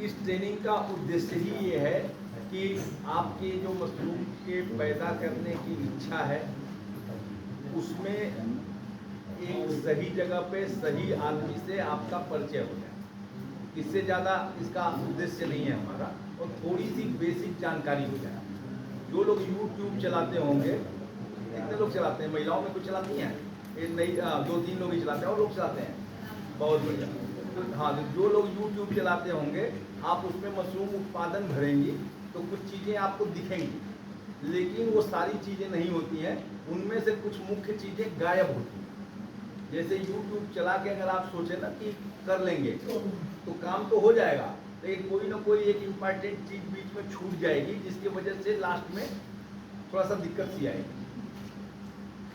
इस ट्रेनिंग का उद्देश्य ही ये है कि आपके जो मशरूम के पैदा करने की इच्छा है उसमें एक सही जगह पे सही आदमी से आपका परिचय हो जाए। इससे ज़्यादा इसका उद्देश्य नहीं है हमारा, और थोड़ी सी बेसिक जानकारी हो जाए। जो लोग YouTube चलाते होंगे, कितने लोग चलाते हैं? महिलाओं में कुछ चलाती हैं, ये नहीं 2-3 लोग ही चलाते हैं और लोग चलाते हैं, बहुत बढ़िया। तो हाँ, जो लोग YouTube चलाते होंगे, आप उसमें मशरूम उत्पादन भरेंगी तो कुछ चीज़ें आपको दिखेंगी, लेकिन वो सारी चीज़ें नहीं होती हैं। उनमें से कुछ मुख्य चीज़ें गायब होती हैं। जैसे YouTube चला के अगर आप सोचें ना कि कर लेंगे तो काम तो हो जाएगा, लेकिन कोई ना कोई एक इम्पॉर्टेंट चीज़ बीच में छूट जाएगी, जिसकी वजह से लास्ट में थोड़ा सा दिक्कत सी आएगी।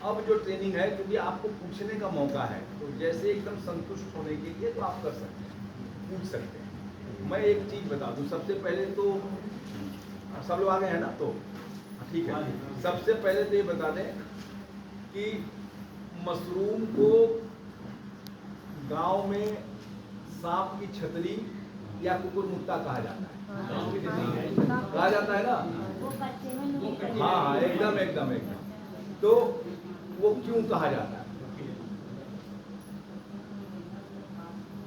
अब जो ट्रेनिंग है, क्योंकि आपको पूछने का मौका है, तो जैसे एकदम संतुष्ट होने के लिए तो आप कर सकते हैं, पूछ सकते हैं। मैं एक चीज़ बता दूं, सबसे पहले तो सब लोग आ गए हैं ना, तो ठीक है। सबसे पहले तो ये बता दें कि मशरूम को गांव में सांप की छतरी या कुकुरमुत्ता कहा जाता है। कहा जाता है ना? हाँ, एकदम। तो वो क्यों कहा जाता है?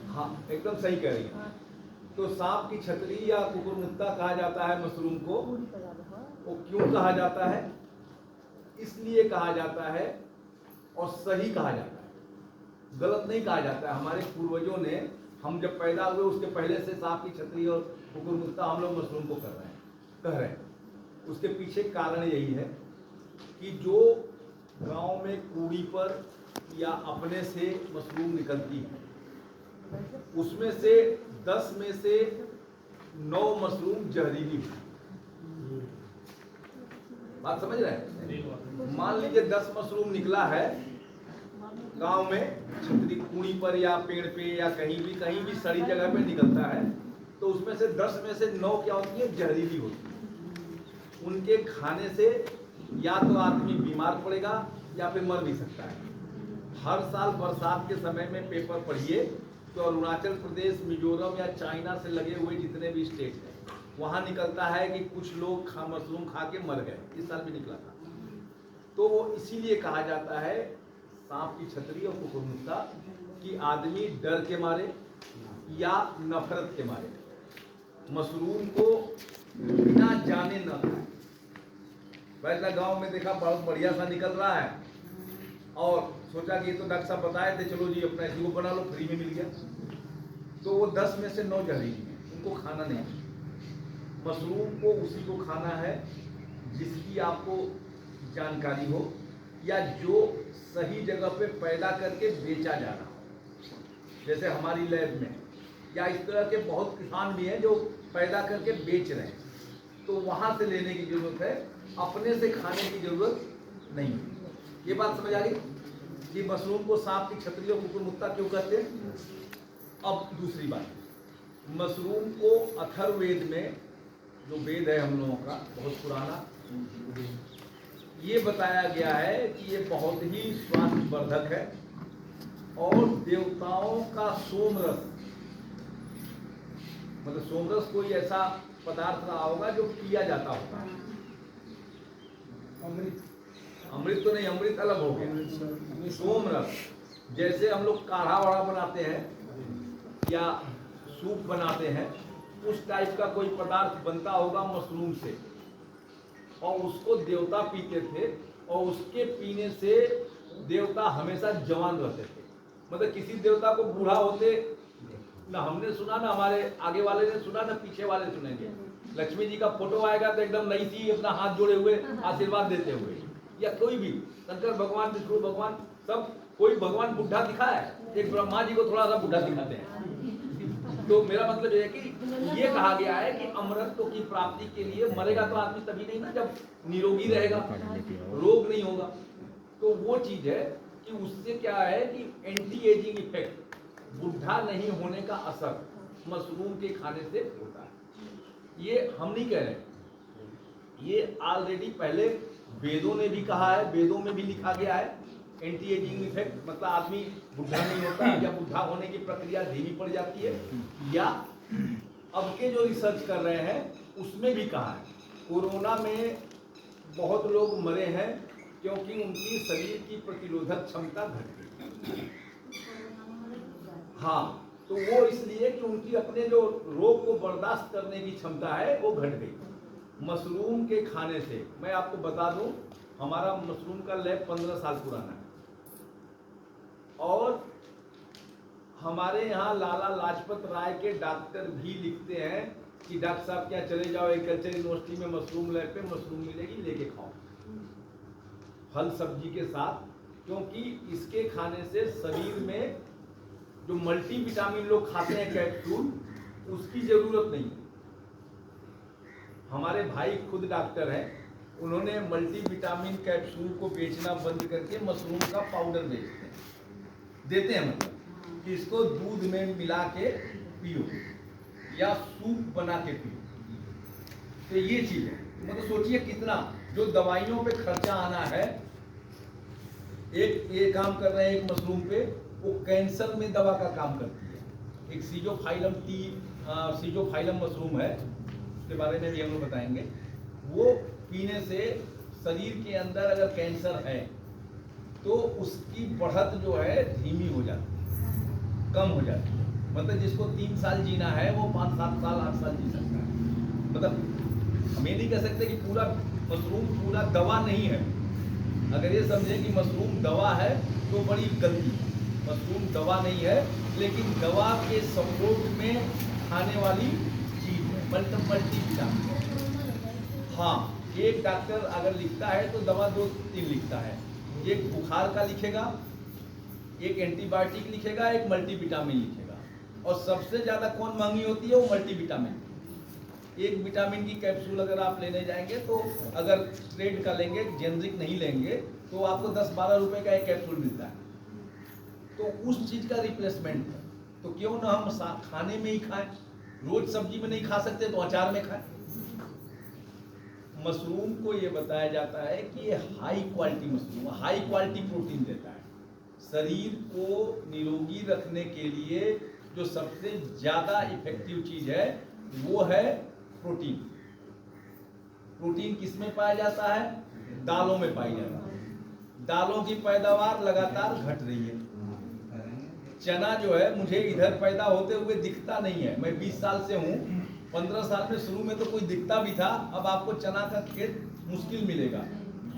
हाँ, एकदम सही कह रही है। तो सांप की छतरी या कुकुरमुत्ता कहा जाता है मशरूम को। वो क्यों कहा जाता है? इसलिए कहा जाता है, और सही कहा जाता है, गलत नहीं कहा जाता है। हमारे पूर्वजों ने, हम जब पैदा हुए उसके पहले से सांप की छतरी और कुकुरमुत्ता हम लोग मशरूम को कह रहे हैं। उसके पीछे कारण यही है कि जो गांव में कूड़ी पर या अपने से मशरूम निकलती है, उसमें से 10 में से 9 मशरूम जहरीली है। बात समझ रहे हैं? मान लीजिए 10 मशरूम निकला है गांव में, छतरी कूड़ी पर या पेड़ पे या कहीं भी सड़ी जगह पे निकलता है, तो उसमें से 10 में से 9 क्या होती है? जहरीली होती है। उनके खाने से या तो आदमी बीमार पड़ेगा या फिर मर भी सकता है। हर साल बरसात के समय में पेपर पढ़िए तो अरुणाचल प्रदेश, मिजोरम या चाइना से लगे हुए जितने भी स्टेट हैं, वहाँ निकलता है कि कुछ लोग मशरूम खा के मर गए। इस साल भी निकला था। तो वो इसीलिए कहा जाता है सांप की छतरी और कुकुरमुत्ता, कि आदमी डर के मारे या नफरत के मारे मशरूम को बिना जाने न खाए। वैसा गांव में देखा बहुत बढ़िया सा निकल रहा है और सोचा कि ये तो डॉक्टर साहब बताए थे, चलो जी अपना इसी को बना लो, फ्री में मिल गया। तो वो 10 में से 9 जहरीली है, उनको खाना नहीं। मशरूम को उसी को खाना है जिसकी आपको जानकारी हो, या जो सही जगह पे पैदा करके बेचा जा रहा हो। जैसे हमारी लैब में, या इस तरह के बहुत किसान भी हैं जो पैदा करके बेच रहे हैं, तो वहाँ से लेने की जरूरत है, अपने से खाने की जरूरत नहीं। ये बात समझ आ गई कि मशरूम को सांप की छतरी और कुकुरमुत्ता क्यों कहते हैं? अब दूसरी बात, मशरूम को अथर्ववेद में, जो वेद है हम लोगों का बहुत पुराना, ये बताया गया है कि ये बहुत ही स्वास्थ्यवर्धक है, और देवताओं का सोमरस, मतलब सोमरस कोई ऐसा पदार्थ रहा होगा जो पिया जाता होगा। अमृत तो नहीं, अमृत अलग हो गया। सोमरस, जैसे हम लोग काढ़ा वाढ़ा बनाते हैं या सूप बनाते हैं, उस टाइप का कोई पदार्थ बनता होगा मशरूम से, और उसको देवता पीते थे, और उसके पीने से देवता हमेशा जवान रहते थे। मतलब किसी देवता को बूढ़ा होते ना हमने सुना, ना हमारे आगे वाले ने सुना, ना पीछे वाले सुनेंगे। लक्ष्मी जी का फोटो आएगा तो एकदम नई सी अपना हाथ जोड़े हुए आशीर्वाद देते हुए, या कोई भी शंकर भगवान, विष्णु भगवान, सब कोई भगवान बुढ़ा दिखा है, एक ब्रह्मा जी को थोड़ा सा बुढ़ा दिखाते हैं। तो मेरा मतलब ये है कि ये कहा गया है कि अमरत्व की प्राप्ति के लिए मरेगा तो आदमी तभी नहीं ना जब निरोगी रहेगा, रोग नहीं होगा। तो वो चीज है कि उससे क्या है कि एंटी एजिंग इफेक्ट, बुढ़ा नहीं होने का असर मशरूम के खाने से होता है। ये हम नहीं कह रहे, ये ऑलरेडी पहले वेदों ने भी कहा है, वेदों में भी लिखा गया है। एंटी एजिंग इफेक्ट मतलब आदमी बुढ़ा नहीं होता, या बुढ़ा होने की प्रक्रिया धीमी पड़ जाती है, या अब के जो रिसर्च कर रहे हैं उसमें भी कहा है कोरोना में बहुत लोग मरे हैं क्योंकि उनकी शरीर की प्रतिरोधक क्षमता घट गई। हाँ, तो वो इसलिए कि उनकी अपने जो रोग को बर्दाश्त करने की क्षमता है वो घट गई मशरूम के खाने से। मैं आपको बता दूं, हमारा मशरूम का लैब 15 साल पुराना है और हमारे यहाँ लाला लाजपत राय के डॉक्टर भी लिखते हैं कि डॉक्टर साहब क्या चले जाओ एग्रीकल्चर यूनिवर्सिटी में मशरूम लैब पे मशरूम मिलेगी, लेके खाओ फल सब्जी के साथ, क्योंकि इसके खाने से शरीर में जो मल्टीविटामिन लोग खाते हैं कैप्सूल उसकी जरूरत नहीं है। हमारे भाई खुद डॉक्टर हैं, उन्होंने मल्टीविटामिन कैप्सूल को बेचना बंद करके मशरूम का पाउडर देते हैं मतलब कि इसको दूध में मिला के पियो या सूप बना के पियो। तो ये चीज है, मतलब सोचिए कितना जो दवाइयों पे खर्चा आना है। एक ये काम कर रहे हैं एक मशरूम पे, वो कैंसर में दवा का काम करती है। एक सीजोफाइलम मशरूम है, उसके बारे में भी हम लोग बताएंगे। वो पीने से शरीर के अंदर अगर कैंसर है तो उसकी बढ़त जो है धीमी हो जाती है, कम हो जाती है। मतलब जिसको 3 साल जीना है वो 5, 7 साल, 8 साल जी सकता है। मतलब हम ये नहीं कह सकते कि पूरा मशरूम पूरा दवा नहीं है। अगर ये समझे कि मशरूम दवा है तो बड़ी गलती है। मशरूम दवा नहीं है, लेकिन दवा के सपोर्ट में खाने वाली चीज है, मल्टीविटामिन। हाँ, एक डॉक्टर अगर लिखता है तो दवा 2-3 लिखता है। एक बुखार का लिखेगा, एक एंटीबायोटिक लिखेगा, एक मल्टीविटामिन लिखेगा। और सबसे ज्यादा कौन महंगी होती है? वो मल्टीविटामिन। एक विटामिन की कैप्सूल अगर आप लेने जाएंगे तो अगर ट्रेड का लेंगे, जेनरिक नहीं लेंगे, तो आपको 10-12 रुपए का एक कैप्सूल मिलता है। तो उस चीज का रिप्लेसमेंट है। तो क्यों ना हम खाने में ही खाएं? रोज सब्जी में नहीं खा सकते तो अचार में खाएं। मशरूम को ये बताया जाता है कि ये high quality mushroom, high quality protein देता है। शरीर को निरोगी रखने के लिए जो सबसे ज्यादा इफेक्टिव चीज है वो है प्रोटीन। प्रोटीन किसमें पाया जाता है? दालों में पाई जाता है। दालों की पैदावार लगातार घट रही है। चना जो है मुझे इधर पैदा होते हुए दिखता नहीं है। मैं 20 साल से हूँ, 15 साल में शुरू में तो कोई दिखता भी था, अब आपको चना का खेत मुश्किल मिलेगा।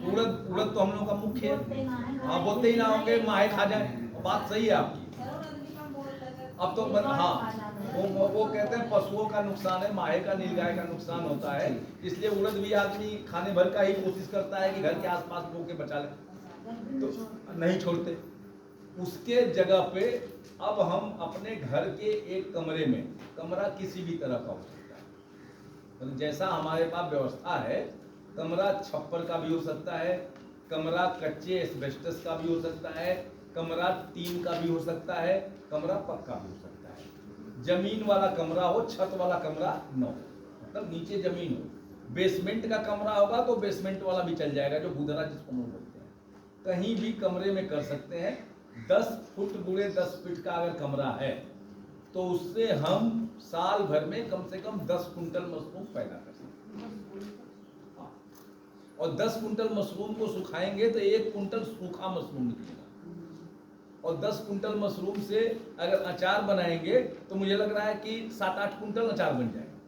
उड़द तो हम लोग का मुख्य है। हाँ, बोलते ही ना होंगे माहे खा जाए। बात सही है आपकी। अब तो हाँ, वो कहते हैं पशुओं का नुकसान है, माहे का नीलगाय का नुकसान होता है। इसलिए उड़द भी आदमी खाने भर का ही कोशिश करता है कि घर के आसपास बो के बचा ले, तो नहीं छोड़ते। उसके जगह पे अब हम अपने घर के एक कमरे में, कमरा किसी भी तरह का हो सकता है, मतलब जैसा हमारे पास व्यवस्था है, कमरा छप्पर का भी हो सकता है, कमरा कच्चे एस्बेस्टस का भी हो सकता है, कमरा टीन का भी हो सकता है, कमरा पक्का भी हो सकता है। जमीन वाला कमरा हो, छत वाला कमरा न हो, मतलब नीचे जमीन हो। बेसमेंट का कमरा होगा तो बेसमेंट वाला भी चल जाएगा, जो गुदरा जिसको हम बोलते हैं। कहीं भी कमरे में कर सकते हैं। 10 फुट गुणे 10 फीट का अगर कमरा है तो उससे हम साल भर में कम से कम 10 कुंटल मशरूम पैदा कर सकते हैं। और 10 कुंटल मशरूम को सुखाएंगे तो 1 कुंटल सूखा मशरूम निकलेगा। और 10 कुंटल मशरूम से अगर अचार बनाएंगे तो मुझे लग रहा है कि 7-8 कुंटल अचार बन जाएगा।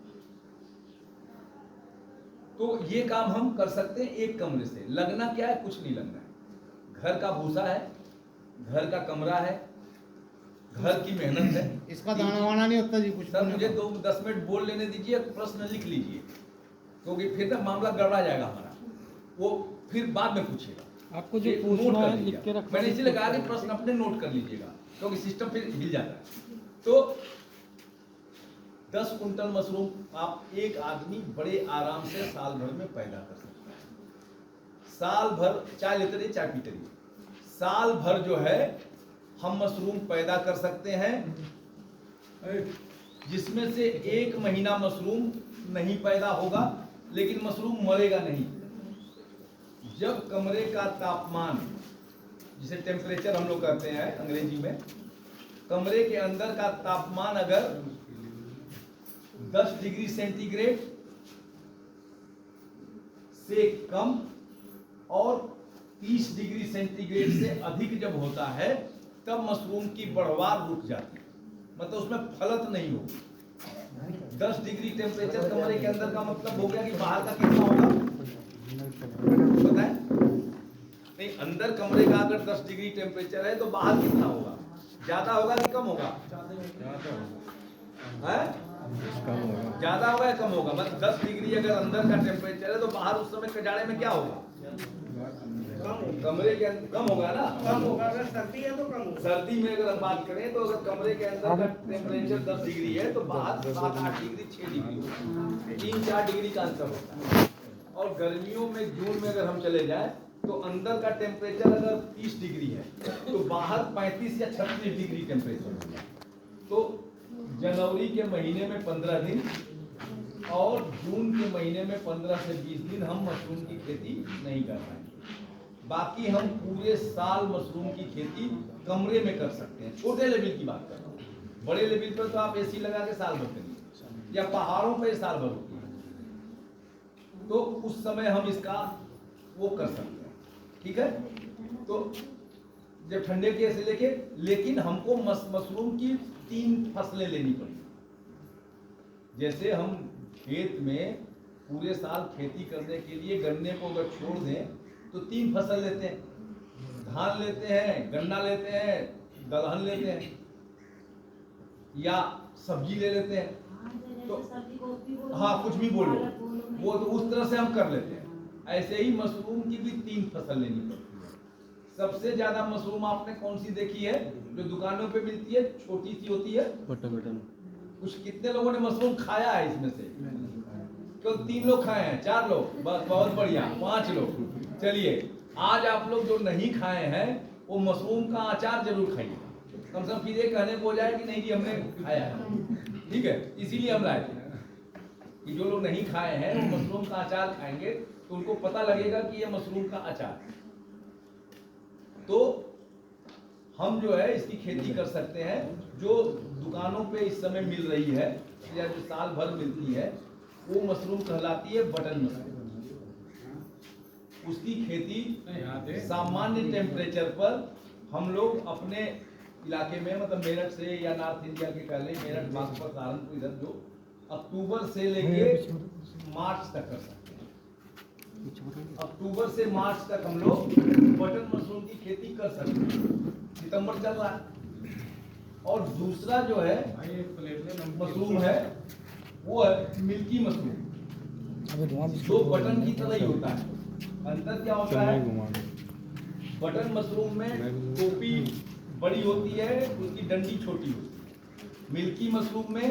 तो ये काम हम कर सकते हैं एक कमरे से। लगना क्या है? कुछ नहीं लगना है। घर का भूसा है, घर का कमरा है, घर की मेहनत है। इसका दाना वाना नहीं होता जी कुछ? सर मुझे 2-10 मिनट बोल लेने दीजिए, प्रश्न लिख लीजिए, क्योंकि फिर ना मामला गड़बड़ा जाएगा हमारा। वो फिर बाद में पूछेगा। आपको जो नोट कर लिख के रखना, मैंने इसलिए कहा कि प्रश्न अपने नोट कर लीजिएगा, क्योंकि सिस्टम फिर हिल जाता है। तो 10 कुंटल मशरूम आप एक आदमी बड़े आराम से साल भर में पैदा कर सकता है। साल भर चाय लेते रहिए, चाय पीते रहिए। साल भर जो है हम मशरूम पैदा कर सकते हैं, जिसमें से 1 महीना मशरूम नहीं पैदा होगा, लेकिन मशरूम मरेगा नहीं। जब कमरे का तापमान, जिसे टेम्परेचर हम लोग कहते हैं अंग्रेजी में, कमरे के अंदर का तापमान अगर 10 डिग्री सेंटीग्रेड से कम और 30 डिग्री सेंटीग्रेड से अधिक जब होता है तब मशरूम की बढ़वार रुक जाती है, मतलब उसमें फलत नहीं होगी। 10 डिग्री टेम्परेचर कमरे के अंदर का मतलब हो गया कि बाहर का कितना होगा पता है? नहीं, अंदर कमरे का अगर 10 डिग्री टेम्परेचर है तो बाहर कितना होगा? ज्यादा होगा कि कम होगा? ज्यादा होगा या कम होगा? मतलब 10 डिग्री अगर अंदर का टेम्परेचर है तो बाहर उस समय के जाड़े में क्या होगा? कमरे के अंदर कम होगा ना, कम होगा। अगर सर्दी है तो कम होगा। सर्दी में अगर हम बात करें तो अगर कमरे के अंदर का टेम्परेचर 10 डिग्री है तो बाहर 7-8 डिग्री 6 डिग्री 3-4 डिग्री का अंतर होता है। और गर्मियों में जून में अगर हम चले जाएं तो अंदर का टेम्परेचर अगर 30 डिग्री है तो बाहर 35 या 36 डिग्री टेम्परेचर होगा। तो जनवरी के महीने में 15 दिन और जून के महीने में 15 से 20 दिन हम मशरूम की खेती नहीं कर पाएंगे। बाकी हम पूरे साल मशरूम की खेती कमरे में कर सकते हैं। छोटे लेवल की बात कर रहा हूँ, बड़े लेवल पर तो आप एसी लगा के साल भर करिए या पहाड़ों पर साल भर होती है, तो उस समय हम इसका वो कर सकते हैं। ठीक है, तो जब ठंडे के ऐसे लेके, लेकिन हमको मशरूम की 3 फसलें लेनी पड़ी। जैसे हम खेत में पूरे साल खेती करने के लिए गन्ने को अगर छोड़ दें तो 3 फसल लेते हैं, धान लेते हैं, गन्ना लेते हैं, दलहन लेते हैं या सब्जी ले लेते हैं। तो हाँ, कुछ भी बोलो, वो तो उस तरह से हम कर लेते हैं। ऐसे ही मशरूम की भी 3 फसल लेनी पड़ती है। सबसे ज्यादा मशरूम आपने कौन सी देखी है जो दुकानों पे मिलती है, छोटी सी होती है? बटन। कुछ कितने लोगों ने मशरूम खाया है इसमें से? क्यों 3 लोग खाए हैं, 4 लोग, बस बहुत बढ़िया, 5 लोग। चलिए, आज आप लोग जो नहीं खाए हैं वो मशरूम का अचार जरूर खाइए। कम से कम फिर ये कहने को हो जाए कि नहीं जी हमने खाया है। ठीक है, इसीलिए हम लाए थे कि जो लोग नहीं खाए हैं वो मशरूम का अचार खाएंगे तो उनको पता लगेगा कि ये मशरूम का अचार। तो हम जो है इसकी खेती कर सकते हैं, जो दुकानों पे इस समय मिल रही है या जो साल भर मिलती है वो मशरूम कहलाती है बटन मशरूम। उसकी खेती सामान्य टेम्परेचर पर हम लोग अपने इलाके में, मतलब मेरठ से या नॉर्थ इंडिया के पहले मेरठ, बागपत, सहारनपुर, इधर जो अक्टूबर से लेके मार्च तक कर सकते हैं। अक्टूबर से मार्च तक हम लोग बटन मशरूम की खेती कर सकते हैं। सितंबर चल रहा है। और दूसरा जो है मशरूम है वो है मिल्की मशरूम, जो बटन की तरह ही होता है। अंतर क्या होता है? बटन मशरूम में टोपी बड़ी होती है, उसकी डंडी छोटी होती है। मिल्की मशरूम में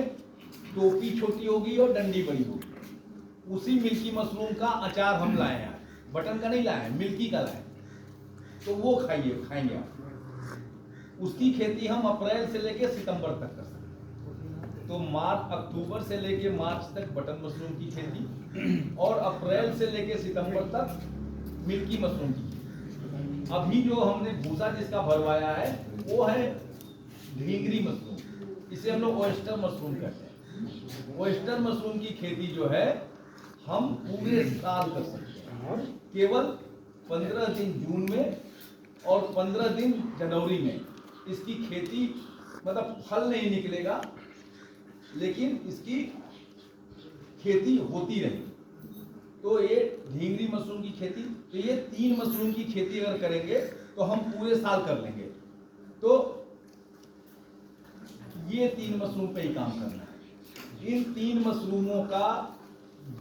टोपी छोटी होगी और डंडी बड़ी होगी। उसी मिल्की मशरूम का अचार हम लाए हैं, बटन का नहीं लाए हैं, मिल्की का लाए। तो वो खाएंगे आप। उसकी खेती हम अप्रैल से लेके सितंबर तक कर सकते हैं। तो अक्टूबर से लेके मार्च तक बटन मशरूम की खेती और अप्रैल से लेके सितंबर तक मिल्की मशरूम की खेती। अभी जो हमने भूसा जिसका भरवाया है वो है ढींगरी मशरूम, इसे हम लोग ऑयस्टर मशरूम कहते हैं। ऑयस्टर मशरूम की खेती जो है हम पूरे साल कर सकते हैं, केवल 15 दिन जून में और 15 दिन जनवरी में इसकी खेती, मतलब फल नहीं निकलेगा लेकिन इसकी खेती होती रहेगी। तो ये ढींगरी मशरूम की खेती, तो ये 3 मशरूम की खेती अगर करेंगे तो हम पूरे साल कर लेंगे। तो ये 3 मशरूम पे ही काम करना है। इन 3 मशरूमों का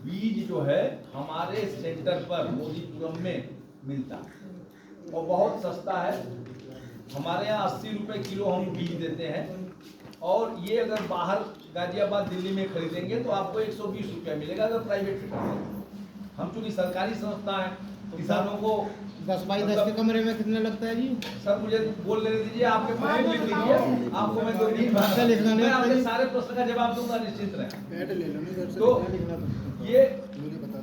बीज जो है हमारे सेंटर पर मोदीपुरम में मिलता है और बहुत सस्ता है। हमारे यहाँ 80 रुपए किलो हम बीज देते हैं और ये अगर बाहर गाजियाबाद, दिल्ली में खरीदेंगे तो आपको 120 रुपया मिलेगा अगर प्राइवेट से खरीदेंगे। हम चूंकि सरकारी संस्था है, किसानों को 10 बाई 10 के कमरे में कितने लगता है जी? सर मुझे बोल लेने दीजिए, आपके पॉइंट लिख लीजिए, आपको मैं 2 दिन मैं आपके सारे प्रश्न का जवाब दूंगा, निश्चिंत रहें। तो ये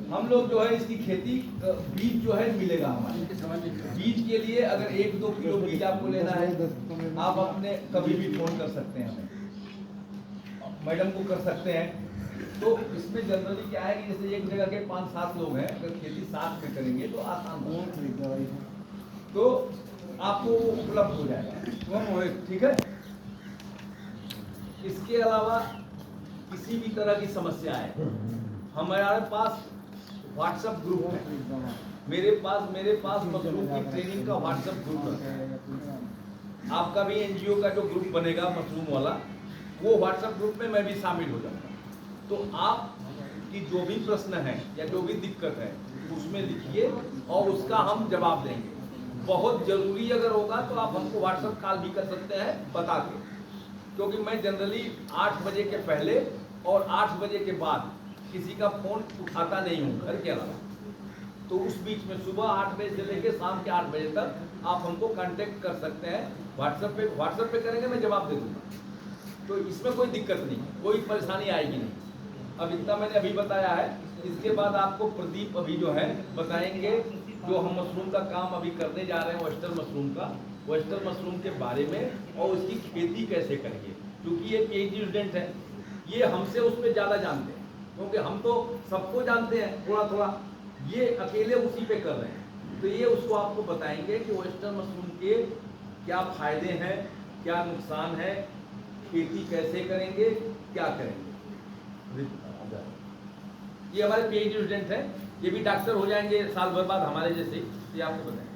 हम लोग जो है इसकी खेती, बीज जो है मिलेगा हमारे। बीज के लिए अगर 1-2 किलो बीज आपको लेना है, आप अपने कभी भी फोन कर सकते हैं, हमें मैडम को कर सकते हैं तो इसमें जनरली क्या है कि जैसे एक जगह के 5-7 लोग हैं, अगर खेती साथ में करेंगे तो आसान होगा, तो आपको उपलब्ध हो जाएगा। ठीक है। इसके अलावा किसी भी तरह की समस्या है, हमारे पास व्हाट्सएप ग्रुप है, मेरे पास मशरूम की ट्रेनिंग का व्हाट्सएप ग्रुप है। आपका भी एनजीओ का जो ग्रुप बनेगा मशरूम वाला, वो व्हाट्सएप ग्रुप में मैं भी शामिल हो जाऊंगा। तो आप की जो भी प्रश्न है या जो भी दिक्कत है उसमें लिखिए और उसका हम जवाब देंगे। बहुत जरूरी अगर होगा तो आप हमको व्हाट्सएप कॉल भी कर सकते हैं बता के, क्योंकि मैं जनरली 8 बजे के पहले और 8 बजे के बाद किसी का फोन उठाता नहीं हूँ घर के अलावा। तो उस बीच में सुबह 8 बजे से लेकर शाम के 8 बजे तक आप हमको कांटेक्ट कर सकते हैं व्हाट्सएप पे करेंगे, मैं जवाब दे दूंगा। तो इसमें कोई दिक्कत नहीं, कोई परेशानी आएगी नहीं। अब इतना मैंने अभी बताया है, इसके बाद आपको प्रदीप अभी जो है बताएंगे जो हम मशरूम का काम अभी करने जा रहे हैं वेस्टर्न मशरूम के बारे में और उसकी खेती कैसे करेंगे। क्योंकि ये पीएचडी स्टूडेंट है, ये हमसे उस पर ज़्यादा जानते हैं, क्योंकि हम तो सबको जानते हैं थोड़ा थोड़ा, ये अकेले उसी पे कर रहे हैं। तो ये उसको आपको बताएंगे कि वेस्टर्न मशरूम के क्या फायदे हैं, क्या नुकसान है, खेती कैसे करेंगे, क्या करेंगे। ये हमारे पीएचडी स्टूडेंट हैं, ये भी डॉक्टर हो जाएंगे साल भर बाद हमारे जैसे, ये आपको बताएंगे।